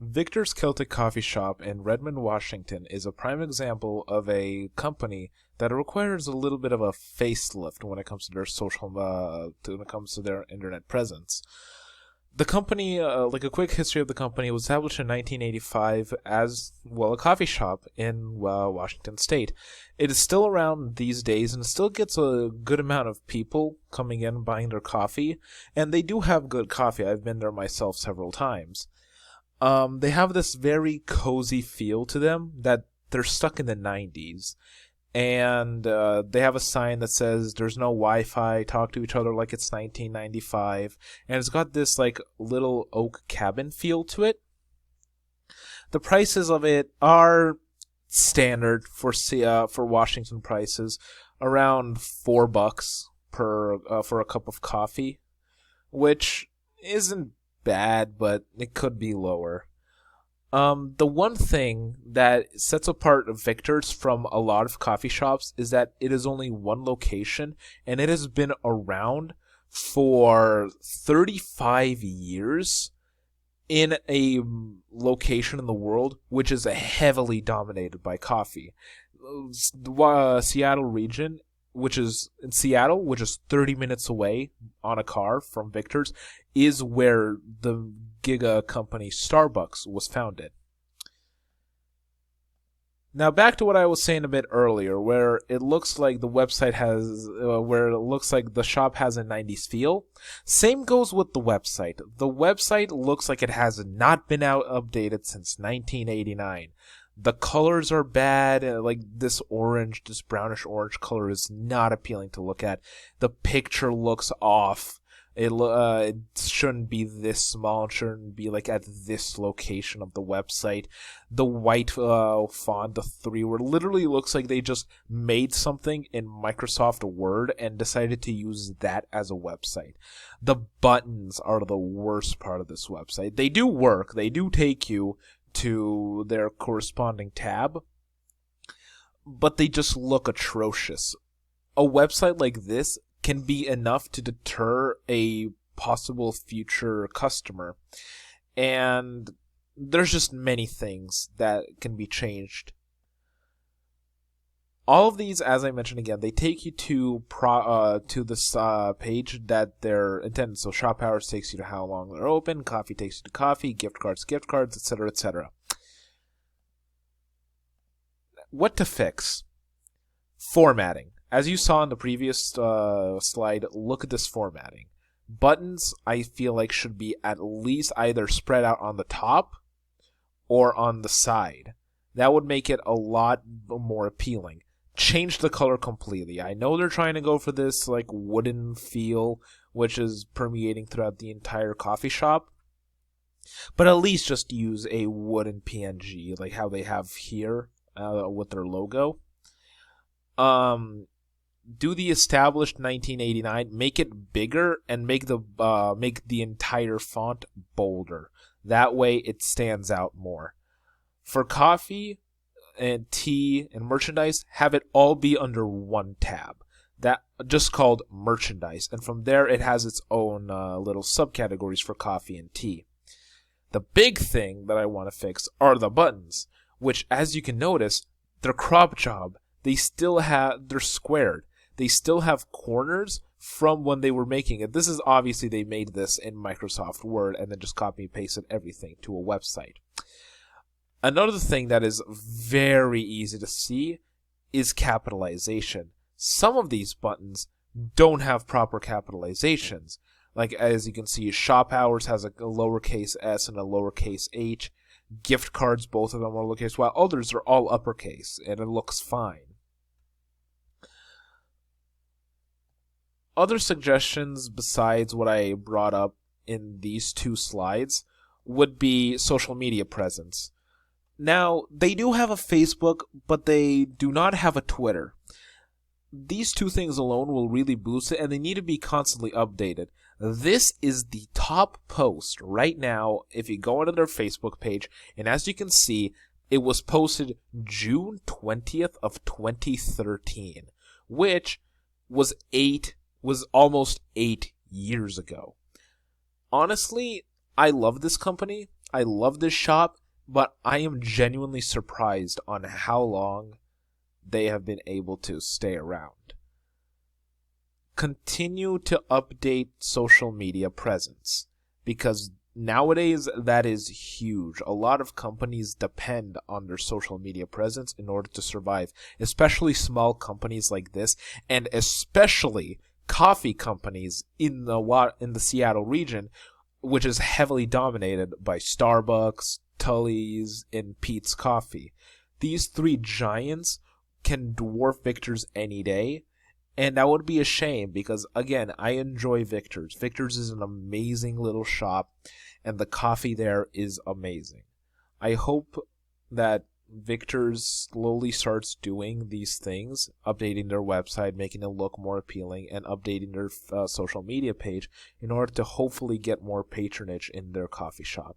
Victor's Celtic Coffee Shop in Redmond, Washington is a prime example of a company that requires a little bit of a facelift when it comes to their when it comes to their internet presence. The company, like a quick history of the company, was established in 1985 as, well, a coffee shop in Washington State. It is still around these days and still gets a good amount of people coming in buying their coffee, and they do have good coffee. I've been there myself several times. They have this very cozy feel to them that they're stuck in the 90s. And they have a sign that says there's no Wi-Fi, talk to each other like it's 1995. And it's got this like little oak cabin feel to it. The prices of it are standard for Washington prices, around $4 per for a cup of coffee, which isn't bad, but it could be lower. The one thing that sets apart Victor's from a lot of coffee shops is that it is only one location, and it has been around for 35 years in a location in the world which is heavily dominated by coffee. The Seattle region, which is in Seattle, which is 30 minutes away on a car from Victor's, is where the giga company Starbucks was founded. Now back to what I was saying a bit earlier, where it looks like the website has, where it looks like the shop has a 90s feel. Same goes with the website. The website looks like it has not been updated since 1989. The colors are bad, like this brownish orange color is not appealing to look at. The picture looks off. It shouldn't be this small. It shouldn't be like at this location of the website. The white font, the 3 word, literally looks like they just made something in Microsoft Word and decided to use that as a website. The buttons are the worst part of this website. They do work. They do take you to their corresponding tab, but they just look atrocious. A website like this can be enough to deter a possible future customer, and there's just many things that can be changed. All of these, as I mentioned again, they take you to this page that they're intended. So shop hours takes you to how long they're open, coffee takes you to coffee, gift cards, etc., etc. What to fix? Formatting. As you saw in the previous slide, look at this formatting. Buttons, I feel like, should be at least either spread out on the top or on the side. That would make it a lot more appealing. Change the color completely. I know they're trying to go for this like wooden feel, which is permeating throughout the entire coffee shop. But at least just use a wooden PNG, like how they have here with their logo. Do the established 1989, make it bigger, and make the entire font bolder. That way it stands out more. For coffee and tea and merchandise, have it all be under one tab. That just called merchandise, and from there it has its own little subcategories for coffee and tea. The big thing that I want to fix are the buttons, which, as you can notice, they're crop job. They're squared. They still have corners from when they were making it. This is obviously they made this in Microsoft Word and then just copy and pasted everything to a website. Another thing that is very easy to see is capitalization. Some of these buttons don't have proper capitalizations. Like, as you can see, shop hours has a lowercase s and a lowercase h. Gift cards, both of them are lowercase, while others are all uppercase, and it looks fine. Other suggestions besides what I brought up in these two slides would be social media presence. Now, they do have a Facebook, but they do not have a Twitter. These two things alone will really boost it, and they need to be constantly updated. This is the top post right now if you go onto their Facebook page, and as you can see, it was posted June 20th of 2013, which was almost 8 years ago. Honestly, I love this company. I love this shop, but I am genuinely surprised on how long they have been able to stay around. Continue to update social media presence, because nowadays that is huge. A lot of companies depend on their social media presence in order to survive, especially small companies like this, and especially coffee companies in the Seattle region, which is heavily dominated by Starbucks, Tully's, and Peet's Coffee. These three giants can dwarf Victor's any day, and that would be a shame because, again, I enjoy Victor's. Victor's is an amazing little shop, and the coffee there is amazing. I hope that Victor's slowly starts doing these things, updating their website, making it look more appealing, and updating their social media page in order to hopefully get more patronage in their coffee shop.